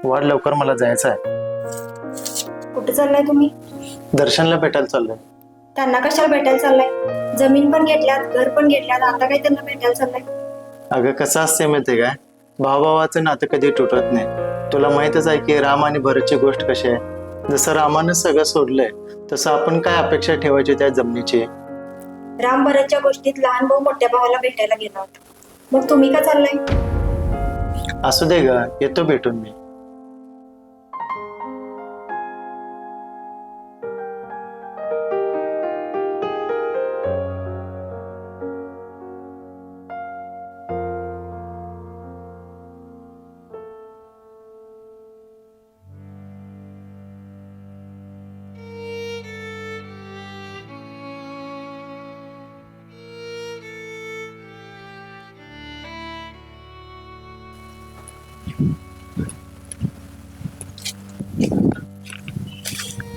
वाढ लवकर, मला जायचं आहे. कुठे चाललाय तुम्ही? दर्शनला भेटायला चाललंय. त्यांना कशाला भेटायला चाललाय? जमीन पण घेतल्यात, घर पण घेतल्यात, आता काय त्यांना भेटायला चाललाय? अगं कसं असते माहितीये काय, भावाभावाचं नातं कधी तुटत नाही. तुला माहितच आहे की राम आणि भरतची गोष्ट कशी आहे. जसं रामानं सगळं सोडलंय तसं आपण काय अपेक्षा ठेवायची त्या जमिनीची. राम भरतच्या गोष्टीत लहान भाऊ मोठ्या भावाला भेटायला गेला होता, मग तुम्ही का चाललाय? असू दे ग, येतो भेटून मी.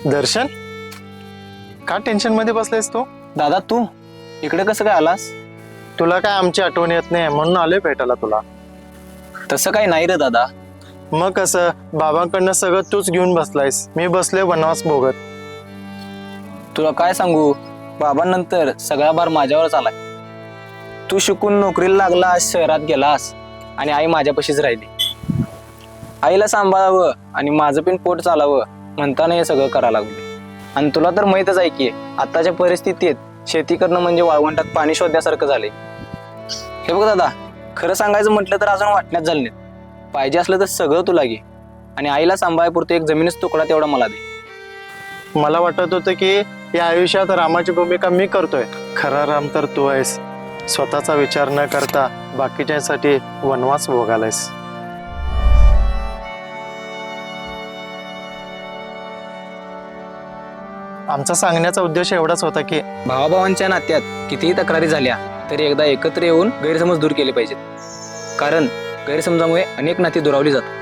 दर्शन, का टेन्शन मध्ये बसलायस तू? दादा तू इकडे कसं काय आलास? तुला काय आमची आठवण येत नाही म्हणून आलोय भेटायला तुला. तसं काही नाही रे दादा. मग कसं, बाबांकडनं सगळं तूच घेऊन बसलायस, मी बसलोय वनवास भोगत. तुला काय सांगू, बाबांनंतर सगळा भार माझ्यावरच आलाय. तू शिकून नोकरीला लागलास, शहरात गेलास आणि आई माझ्यापाशीच राहिली. आईला सांभाळावं आणि माझं पण पोट चालावं म्हणताना हे सगळं करायला लागले. आणि तुला तर माहीतच आहे की आताच्या परिस्थितीत शेती करणं म्हणजे वाळवंटात पाणी शोधण्यासारखं झालंय. हे बघ दादा, खरं सांगायचं म्हटलं तर अजून वाटण्यात झालं नाही. पाहिजे असलं तर सगळं तुला घे आणि आईला सांभाळायपुरतं एक जमिनीच तुकडा तेवढा मला दे. मला वाटत होतं की या आयुष्यात रामाची भूमिका मी करतोय. खरा राम तर तू आहेस. स्वतःचा विचार न करता बाकीच्यांसाठी वनवास भोगालायस. आमचा सांगण्याचा उद्देश एवढाच होता की भावाभावांच्या नात्यात कितीही तक्रारी झाल्या तरी एकदा एकत्र येऊन गैरसमज दूर केले पाहिजेत. कारण गैरसमजामुळे अनेक नाती दुरावली जातात.